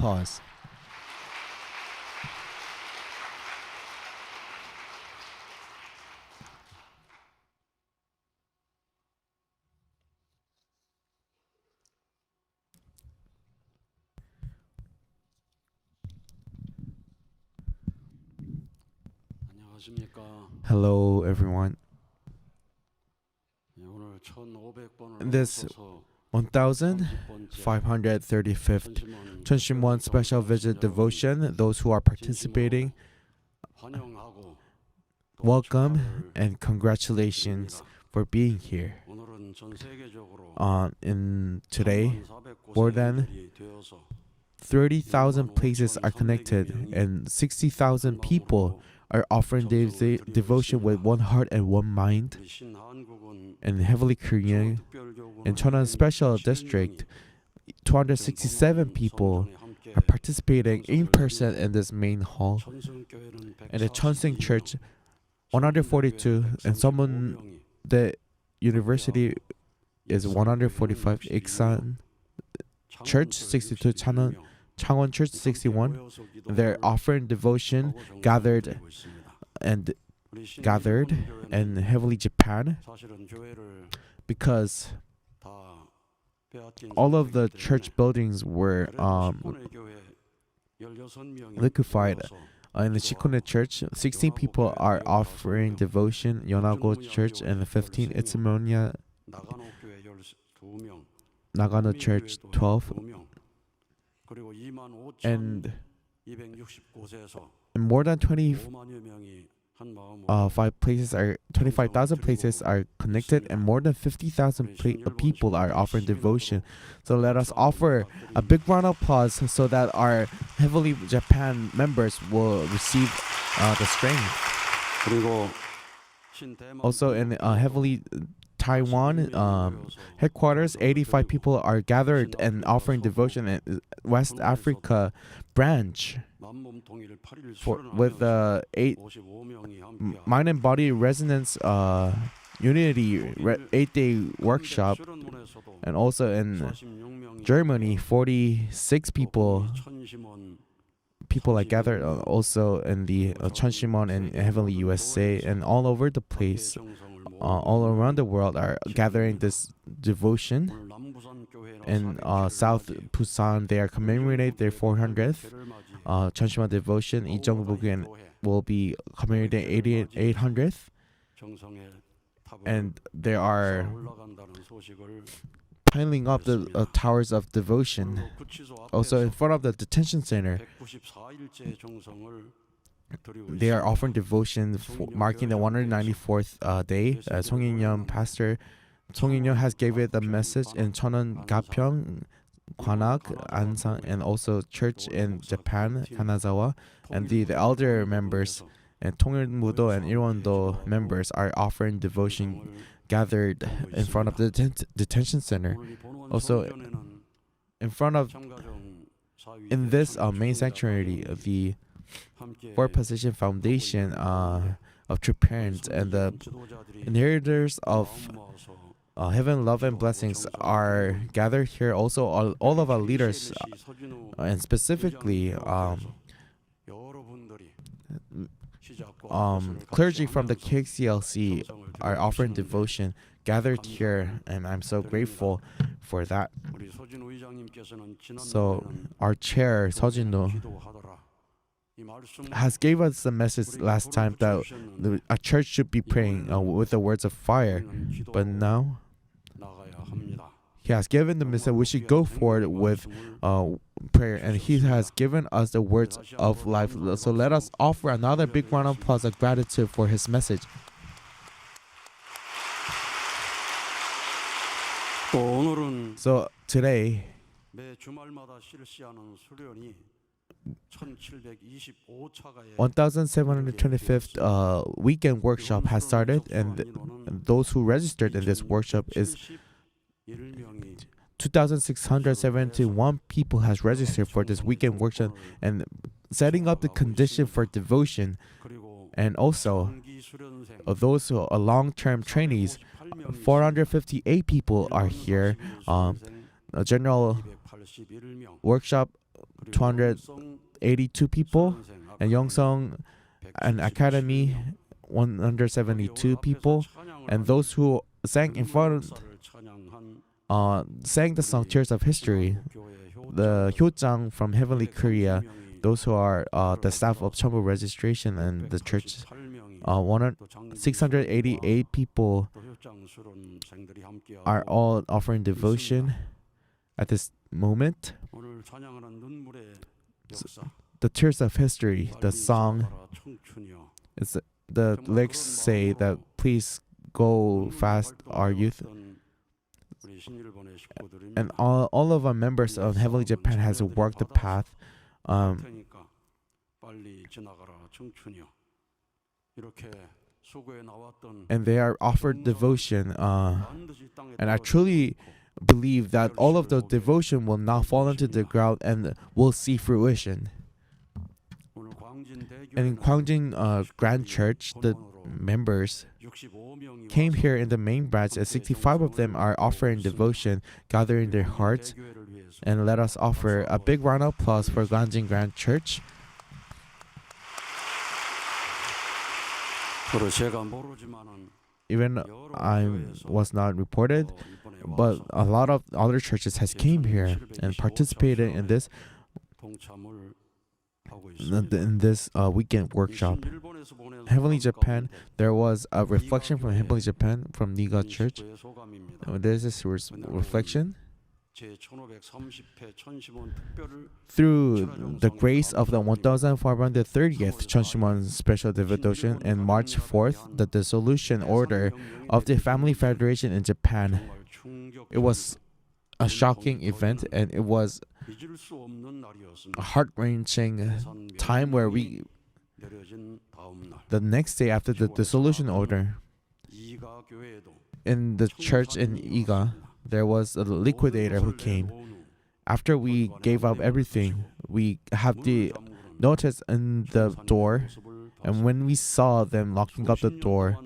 applause. Hello, everyone. This 1535th Cheonshim Won special visit devotion, those who are participating, welcome and congratulations for being here. In today, more than 30,000 places are connected and 60,000 people are offering devotion with one heart and one mind. In Heavenly Korean, in Cheonan Special District, 267 people are participating in person in this main hall. In the Cheonshim Church, 142, and someone, the university is 145, Iksan Church 62, Changwon Church 61. They're offering devotion gathered in Heavenly Japan, because all of the church buildings were liquefied. In the Shikone Church, 16 people are offering devotion. Yonago Church and 15, Itsumonia Nagano Church 12. And more than 25,000 places are connected, and more than 50,000 people are offering devotion. So let us offer a big round of applause so that our Heavenly Japan members will receive the strength. Also in Heavenly Taiwan headquarters, 85 people are gathered and offering devotion in West Africa branch with the mind and body resonance unity 8-day workshop. And also in Germany, 46 people are gathered also in the Cheonshim Won and Heavenly USA, and all over the place. All around the world are gathering this devotion. In South Busan, they are commemorating their 400th Cheonshim Won devotion. Ijeong-bukuen will be commemorating 800th, and they are piling up the towers of devotion. Also in front of the detention center, they are offering devotion marking the 194th day. Song In-yeon, Pastor Song In-yeon has given the message in Cheonan, Gapyeong, Gwanak, Ansan, and also church in Japan, Kanazawa. And the elder members and Tongil-mudo and Ilwon-do members are offering devotion gathered in front of the detention center. Also in this main sanctuary, the Four Position Foundation of True Parents and the inheritors of Heaven, Love, and Blessings are gathered here. Also, all of our leaders, and specifically clergy from the KCLC are offering devotion gathered here, and I'm so grateful for that. So our chair, Sojin-do, has gave us the message last time that a church should be praying with the words of fire, but now he has given the message we should go forward with prayer, and he has given us the words of life. So let us offer another big round of applause of gratitude for his message. So today, 1725th weekend workshop has started, and those who registered in this workshop is 2,671 people has registered for this weekend workshop, and setting up the condition for devotion. And also those who are long-term trainees, 458 people are here. A general workshop 282 people, and Yongsong an academy 172 people, and those who sang in front sang the song Tears of History. The Hyojang from Heavenly Korea, those who are the staff of Cheonbuk registration and the church, 688 people are all offering devotion at this moment. The Tears of History, the song, the lyrics say that please go fast, our youth. And all of our members of Heavenly Japan has worked the path. And they are offered devotion. And I truly believe that all of those devotion will not fall into the ground and will see fruition. And in Gwangjin Grand Church, the members came here in the main branch, and 65 of them are offering devotion, gathering their hearts. And let us offer a big round of applause for Gwangjin Grand Church. Even I was not reported, but a lot of other churches has came here and participated in this weekend workshop. Heavenly Japan, there was a reflection from Heavenly Japan from Niga Church. This is reflection. Through the grace of the 1530th Cheonshim Won special devotion in March 4th, the dissolution order of the Family Federation in Japan. It was a shocking event, and it was a heart-wrenching time where the next day after the dissolution order, in the church in Iga, there was a liquidator who came. After we gave up everything, we have the notice in the door, and when we saw them locking up the door,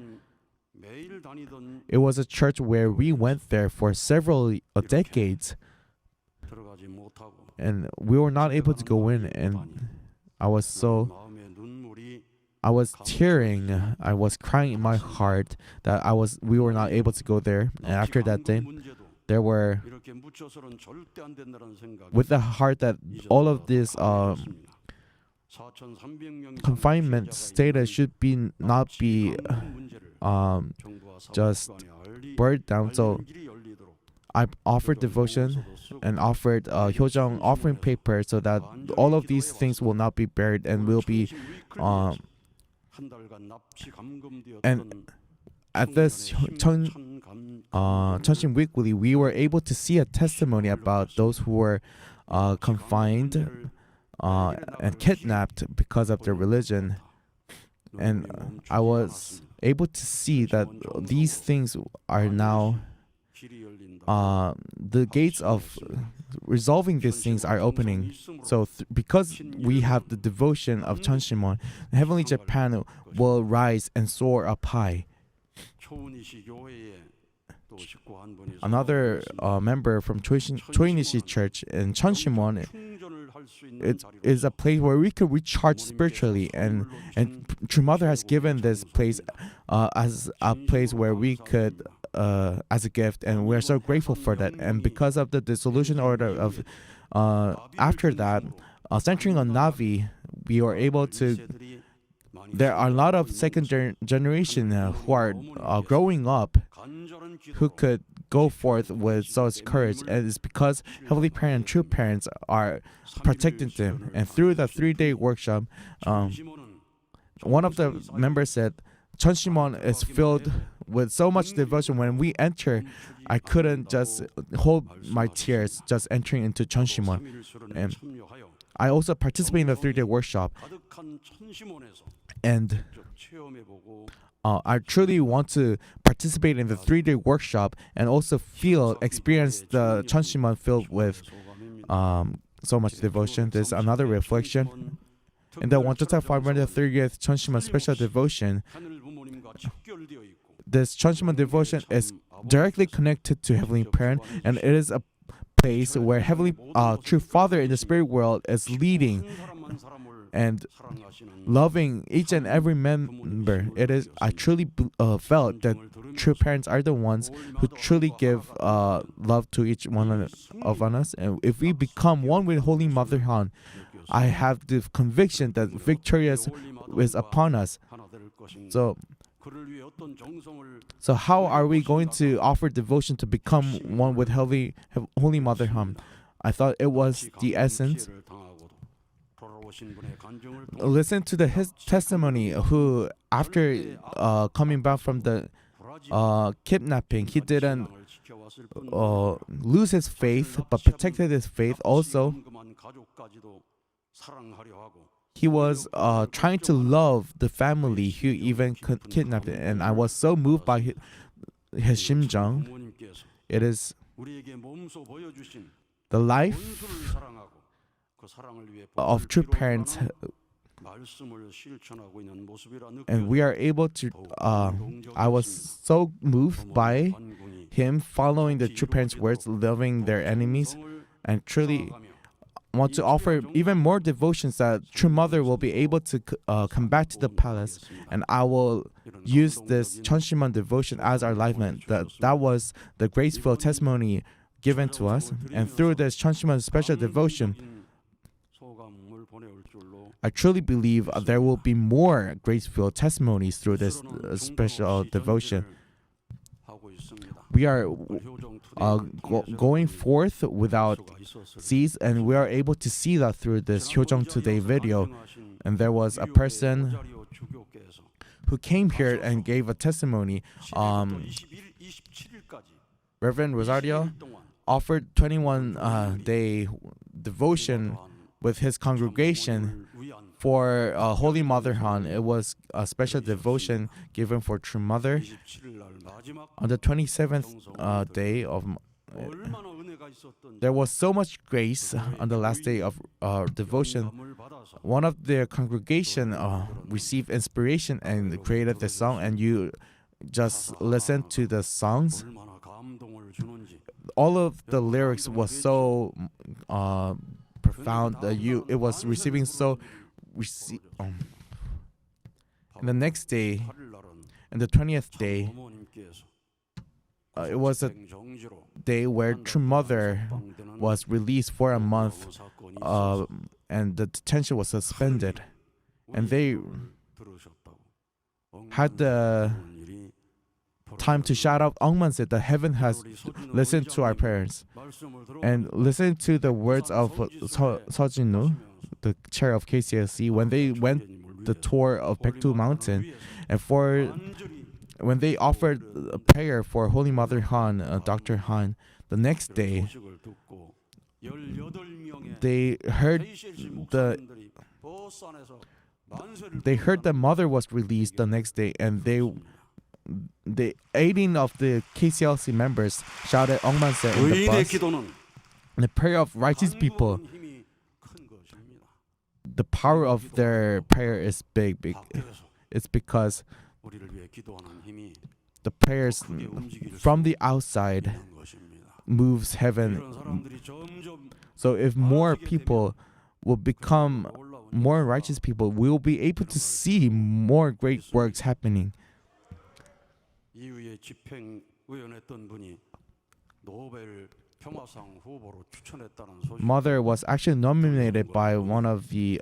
it was a church where we went there for several decades, and we were not able to go in, and I was tearing, I was crying in my heart that we were not able to go there. And after that day, there were, with the heart that all of this confinement status should not be just burned down. So I offered devotion and offered Hyojang offering paper so that all of these things will not be buried and will be and at this Cheonshim Weekly, we were able to see a testimony about those who were confined and kidnapped because of their religion. And I was able to see that these things are now, the gates of resolving these things are opening. So because we have the devotion of Cheonshim Won, Heavenly Japan will rise and soar up high. Another member from Choinishi Church in Cheonshim Won, it is a place where we could recharge spiritually, and True Mother has given this place as a place where we could as a gift, and we're so grateful for that. And because of the dissolution order of after that, centering on Navi, we were able to. There are a lot of second generation who are growing up, who could go forth with such courage, and it's because Heavenly Parent and True Parents are protecting them. And through the 3-day workshop, one of the members said, Cheonshim Won is filled with so much devotion. When we enter, I couldn't just hold my tears just entering into Cheonshim Won. And I also participate in the 3-day workshop, and I truly want to participate in the 3-day workshop and also experience the Cheonshim Won filled with so much devotion. There's another reflection. In the 1530th Cheonshim Won special devotion, this Cheonshim Won devotion is directly connected to Heavenly Parent, and it is a place where Heavenly True Father in the spirit world is leading and loving each and every member. I truly felt that true parents are the ones who truly give love to each one of us. And if we become one with Holy Mother Han, I have the conviction that victorious is upon us. So how are we going to offer devotion to become one with Holy Mother Han? I thought it was the essence. Listen to his testimony. Who after coming back from the kidnapping, he didn't lose his faith, but protected his faith. Also, he was trying to love the family who even kidnapped him, and I was so moved by his 심정. It is the life of true parents, and we are able to. I was so moved by him following the true parents' words, loving their enemies, and truly want to offer even more devotions that true mother will be able to come back to the palace, and I will use this Cheonshim Won devotion as our lifeline. That was the graceful testimony given to us, and through this Cheonshim Won special devotion, I truly believe there will be more graceful testimonies through this special devotion. We are going forth without cease, and we are able to see that through this Hyojong Today video. And there was a person who came here and gave a testimony. Reverend Rosario offered 21-day devotion with his congregation for Holy Mother Han. It was a special devotion given for True Mother. On the 27th day of there was so much grace on the last day of devotion. One of their congregation received inspiration and created the song, and you just listen to the songs. All of the lyrics was so profound that it was receiving so. And the next day, and the 20th day, it was a day where True Mother was released for a month, and the detention was suspended, and they had the time to shout out Ongman said that heaven has listened to our prayers, and listen to the words of Sojinu, the chair of KCSC, when they went the tour of Baekdu Mountain, and when they offered a prayer for Holy Mother Han, Dr. Han, the next day, they heard the mother was released the next day, and the 18 of the KCLC members shouted Ongmanse in the bus. And the prayer of righteous people, the power of their prayer is big. It's because the prayers from the outside moves heaven. So if more people will become more righteous people, we will be able to see more great works happening. Mother was actually nominated by one of the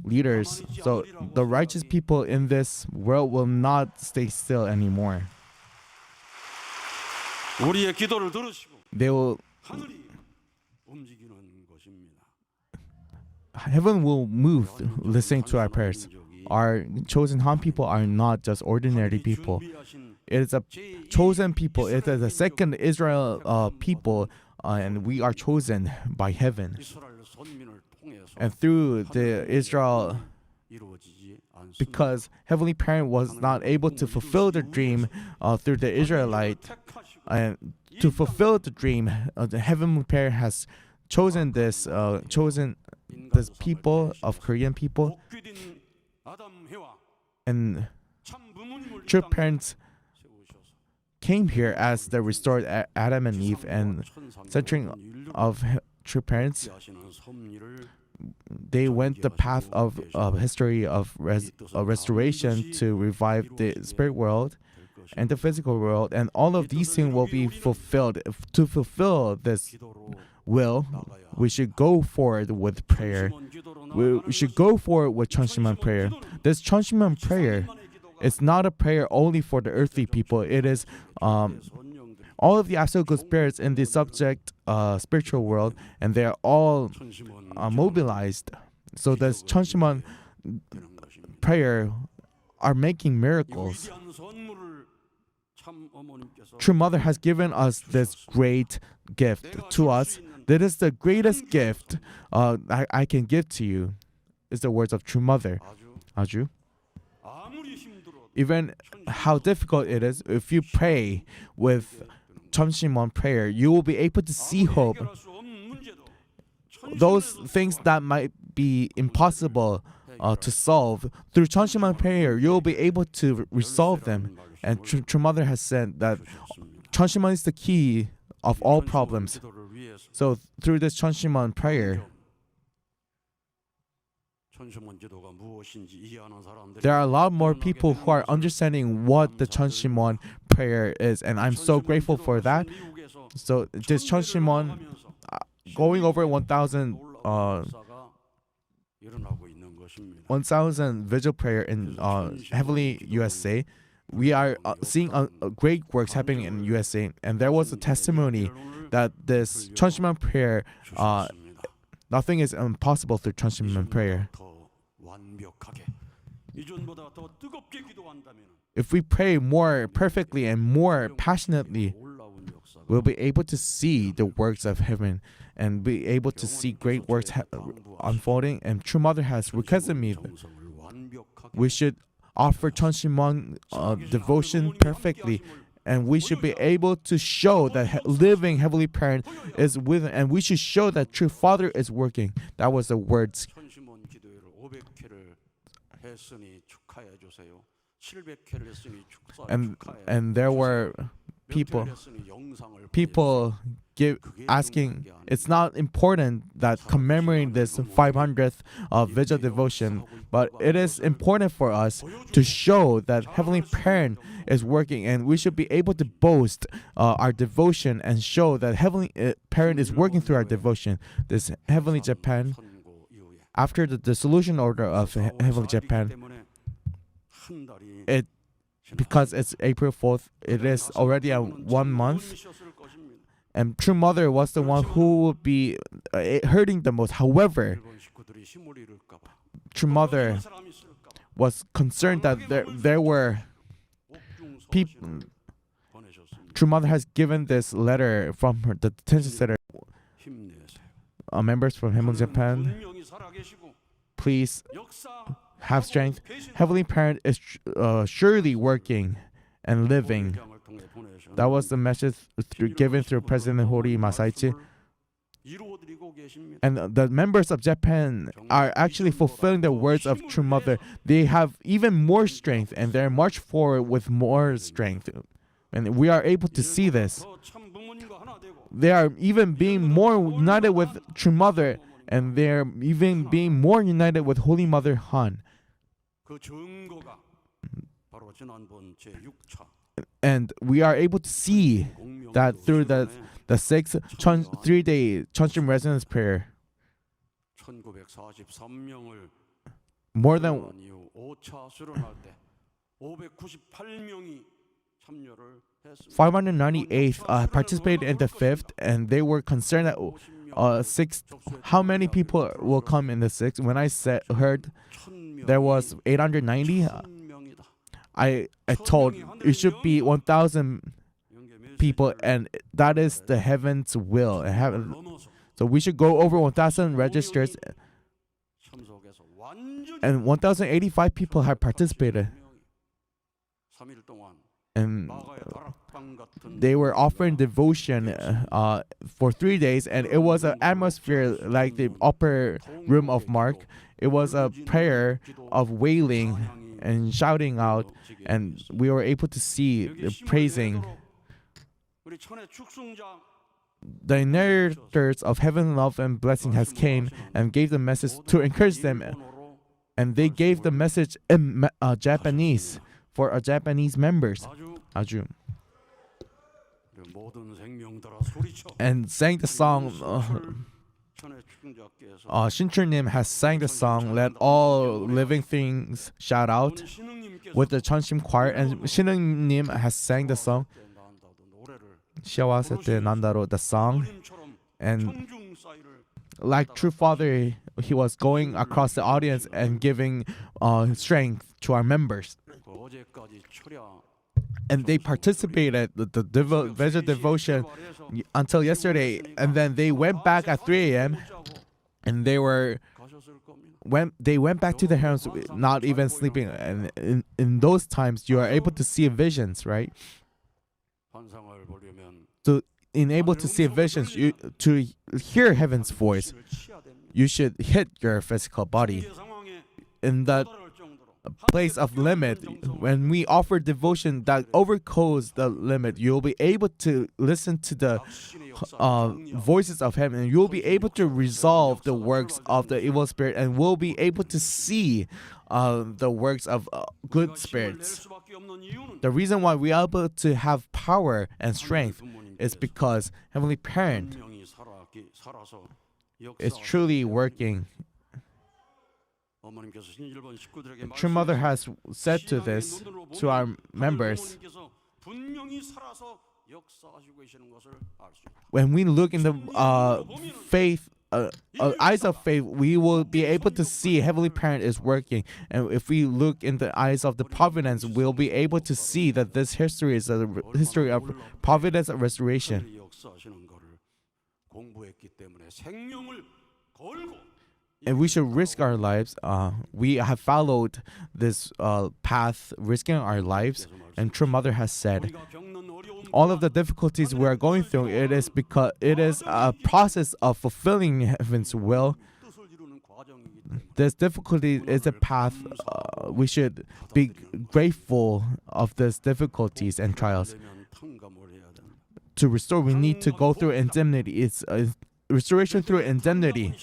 leaders. So the righteous people in this world will not stay still anymore. They will. Heaven will move listening to our prayers. Our chosen Han people are not just ordinary people. It is a chosen people. It is a second Israel people, and we are chosen by heaven. And through the Israel, because Heavenly Parent was not able to fulfill the dream through the Israelite, and to fulfill the dream, the Heavenly Parent has chosen this people of Korean people, and true parents came here as the restored Adam and Eve and centering of true parents. They went the path of history of restoration to revive the spirit world and the physical world, and all of these things will be fulfilled. To fulfill this will, we should go forward with prayer. We should go forward with Cheonshim Won prayer. This Cheonshim Won prayer is not a prayer only for the earthly people. It is all of the absolute spirits in the subject spiritual world, and they are all mobilized. So this Cheonshim Won prayer are making miracles. True Mother has given us this great gift to us. That is the greatest gift I can give to you, is the words of True Mother. Aju. Even how difficult it is, if you pray with Cheonshim Won prayer, you will be able to see hope. Those things that might be impossible to solve, through Cheonshim Won prayer, you will be able to resolve them. And True Mother has said that Cheonshim Won is the key of all problems. So through this Cheonshim Won prayer, there are a lot more people who are understanding what the Cheonshim Won prayer is, and I'm so grateful for that. So this Cheonshim Won, going over 1,000 vigil prayer in heavenly USA. We are seeing great works happening in USA, and there was a testimony that this Cheonshim Won prayer, nothing is impossible through Cheonshim Won prayer. If we pray more perfectly and more passionately, we'll be able to see the works of heaven and be able to see great works unfolding. And True Mother has requested me that we should offer Cheonshim Won devotion perfectly, and we should be able to show that living Heavenly Parent is with, and we should show that True Father is working. That was the words. And there were people asking, it's not important that commemorating this 500th vigil devotion, but it is important for us to show that Heavenly Parent is working, and we should be able to boast our devotion and show that Heavenly Parent is working through our devotion. This Heavenly Japan, after the dissolution order of Heavenly Japan, because it's April 4th, it is already 1 month. And True Mother was the one who would be hurting the most. However, True Mother was concerned that there were people. True Mother has given this letter from the detention center. Members from Heavenly Japan, please have strength. Heavenly Parent is surely working and living. That was the message given through President Hori Masaichi. And the members of Japan are actually fulfilling the words of True Mother. They have even more strength, and they march forward with more strength. And we are able to see this. They are even being more united with True Mother, and they are even being more united with Holy Mother Han. And we are able to see that through the 3-day Cheonshim Resonance Prayer. More than 598 participated in the 5th, and they were concerned that 6. How many people will come in the 6th? When I heard there was 890, I told it should be 1,000 people, and that is the heaven's will. So we should go over 1,000 registers, and 1,085 people have participated. And they were offering devotion for 3 days, and it was an atmosphere like the upper room of Mark. It was a prayer of wailing and shouting out, and we were able to see the praising. The inheritors of heaven, love, and blessing has came and gave the message to encourage them, and they gave the message in Japanese for our Japanese members. 아주. And sang the song. 신출님 has sang the song "Let All Living Things Shout Out" with the Cheonshim choir, and 신흥님 has sang the song 시와세 때 난다로, the song. And like true father, he was going across the audience and giving strength to our members. And they participated the visual devotion until yesterday, and then they went back at 3 a.m. and they went back to their homes, not even sleeping. And in those times, you are able to see visions, right? So, in able to see visions, to hear heaven's voice, you should hit your physical body. In that place of limit, when we offer devotion that overgoes the limit, you'll be able to listen to the voices of heaven, and you'll be able to resolve the works of the evil spirit, and will be able to see the works of good spirits. The reason why we are able to have power and strength is because Heavenly Parent is truly working. True Mother has said to this to our members. When we look in the faith, eyes of faith, we will be able to see Heavenly Parent is working. And if we look in the eyes of the providence, we'll be able to see that this history is a history of providence and restoration. And we should risk our lives. We have followed this path, risking our lives. And True Mother has said, all of the difficulties we are going through, it is because it is a process of fulfilling Heaven's will. This difficulty is a path. We should be grateful of these difficulties and trials. To restore, we need to go through indemnity. It's restoration through indemnity.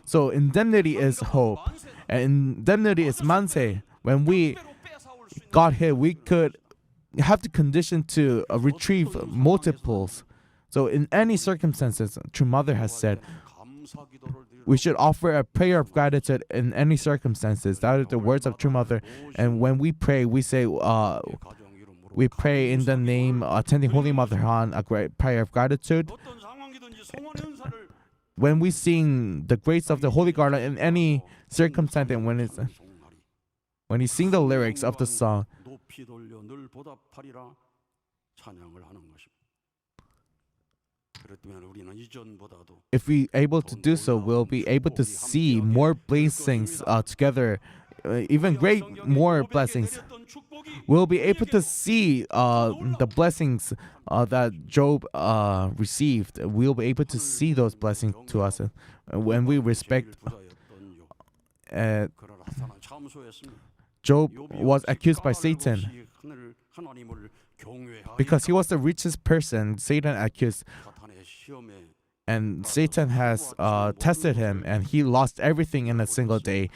So indemnity is hope, and indemnity is manse. When we got hit, we could have the condition to retrieve multiples. So in any circumstances, True Mother has said, we should offer a prayer of gratitude in any circumstances. That is the words of True Mother. And when we pray, we say, we pray in the name, attending Holy Mother Han, a great prayer of gratitude. When we sing the grace of the Holy Garland in any circumstance, and when you sing the lyrics of the song, if we able to do so, we'll be able to see more blessings together, even more blessings. We'll be able to see the blessings that Job received. We'll be able to see those blessings to us when we respect. Job was accused by Satan because he was the richest person. Satan accused, and Satan has tested him, and he lost everything in a single day.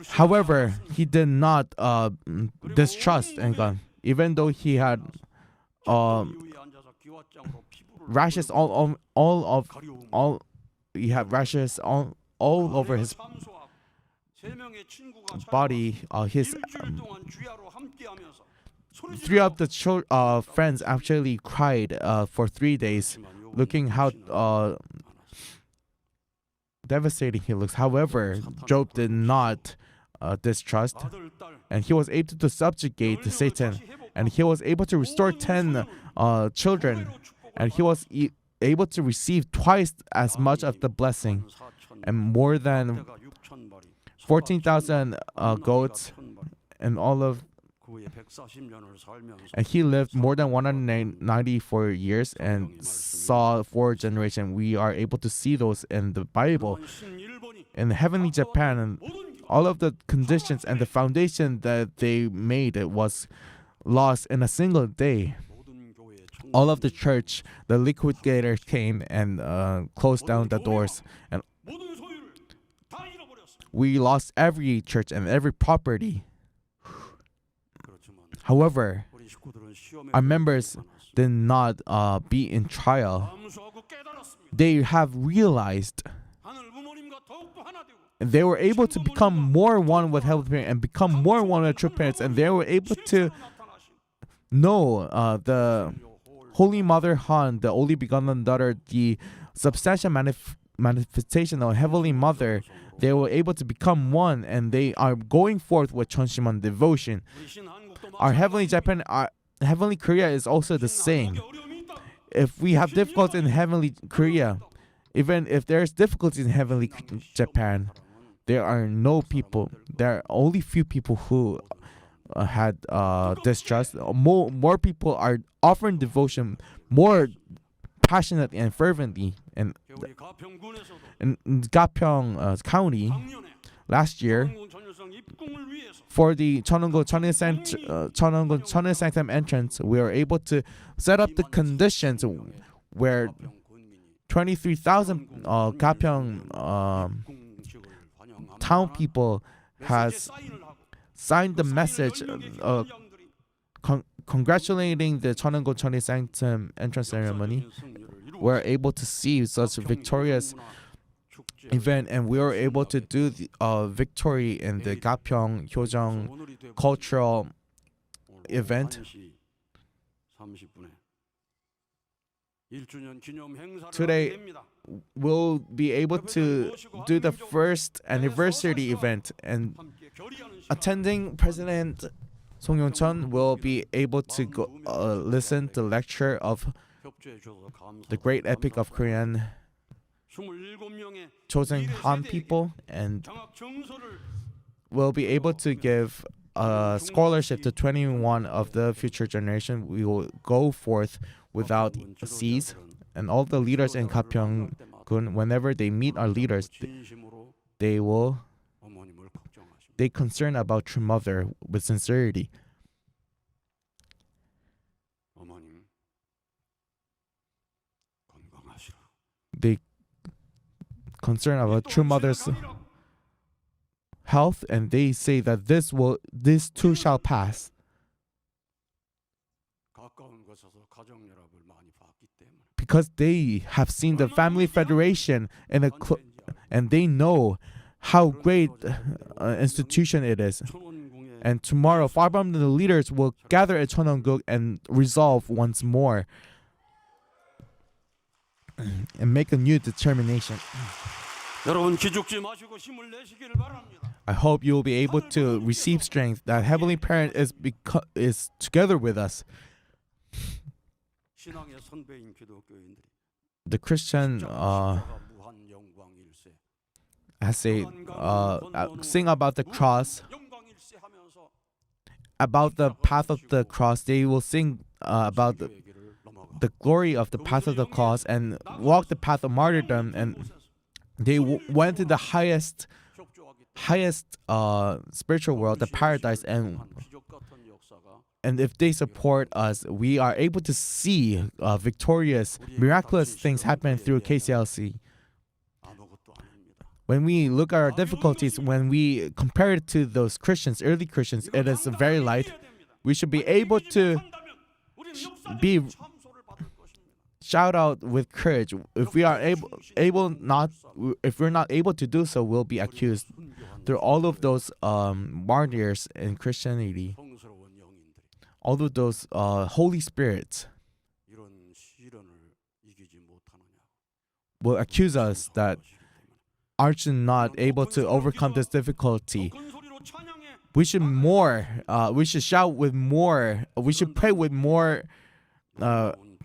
However, he did not distrust in God, even though he had rashes he had rashes all over his body. His three of the friends actually cried for 3 days, looking how devastating he looks. However, Job did not distrust, and he was able to subjugate Satan, and he was able to restore 10 children, and he was able to receive twice as much of the blessing, and more than 14,000 goats, and and he lived more than 194 years and saw 4 generations. We are able to see those in the Bible. In heavenly Japan, and all of the conditions and the foundation that they made, it was lost in a single day. all of the church, the liquidators came and closed down the doors, and we lost every church and every property. However, our members did not be in trial. They have realized they were able to become more one with Heavenly Parent and become more one with true parents, and they were able to know the Holy Mother Han, the only begotten daughter, the substantial manifestation of Heavenly Mother. They were able to become one, and they are going forth with Cheonshim Won devotion. Our Heavenly Japan, our Heavenly Korea is also the same. If we have difficulty in Heavenly Korea, even if there's difficulties in Heavenly Japan, there are no people. There are only few people who had distrust. More people are offering devotion more passionately and fervently. And in Gapyeong County last year, for the Cheonwon Cheonil Sanctum entrance, we were able to set up the conditions where 23,000 Gapyeong town people has signed the message congratulating the Cheonwon Cheonil Sanctum entrance ceremony. We're able to see such a victorious event, and we were able to do the victory in the Gapyeong Hyojeong cultural event. Today, we'll be able to do the first anniversary event, and attending President Song Yong-chun will be able to go listen to lecture of the great epic of Korean chosen Han people, and will be able to give a scholarship to 21 of the future generation. We will go forth without cease, and all the leaders in Gapyeong-gun, whenever they meet our leaders, they concern about True Mother with sincerity. They concern about True Mother's health, and they say that this too shall pass. Because they have seen the family federation and they know how great institution it is. And tomorrow, Farbam the leaders will gather at Cheonwon and resolve once more and make a new determination. I hope you will be able to receive strength that Heavenly Parent is together with us. The Christian as they sing about the cross, about the path of the cross. They will sing about the glory of the path of the cross and walk the path of martyrdom, and they went to the highest spiritual world, the paradise, and if they support us, we are able to see victorious, miraculous things happen through KCLC. When we look at our difficulties, when we compare it to those Christians, early Christians, it is very light. We should be able to shout out with courage. If we are if we're not able to do so, we'll be accused. Through all of those martyrs in Christianity, all of those Holy Spirits will accuse us that aren't you not able to overcome this difficulty. We should we should shout with more, we should pray with more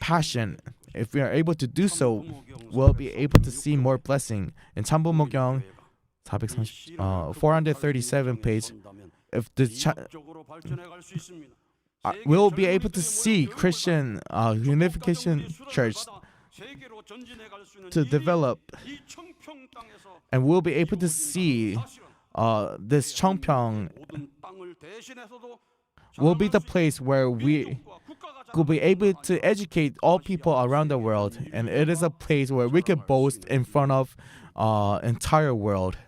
passion. If we are able to do so, we'll be able to see more blessing. In Chambumogyong 437 page, if we'll be able to see Christian Unification Church to develop, and we'll be able to see this Cheongpyeong will be the place where we will be able to educate all people around the world, and it is a place where we can boast in front of entire world.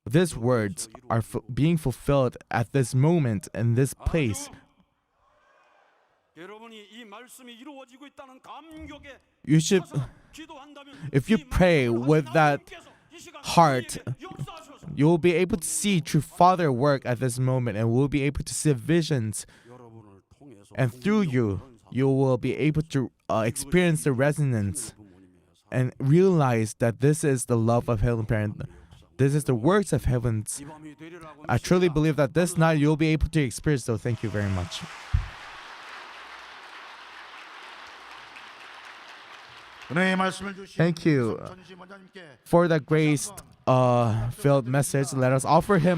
These words are being fulfilled at this moment in this place. You should, if you pray with that heart, you will be able to see true Father work at this moment, and will be able to see visions. And through you, you will be able to experience the resonance and realize that this is the love of Heavenly Parent. This is the works of heavens. I truly believe that this night you'll be able to experience. So thank you very much. Thank you for the grace filled message. Let us offer him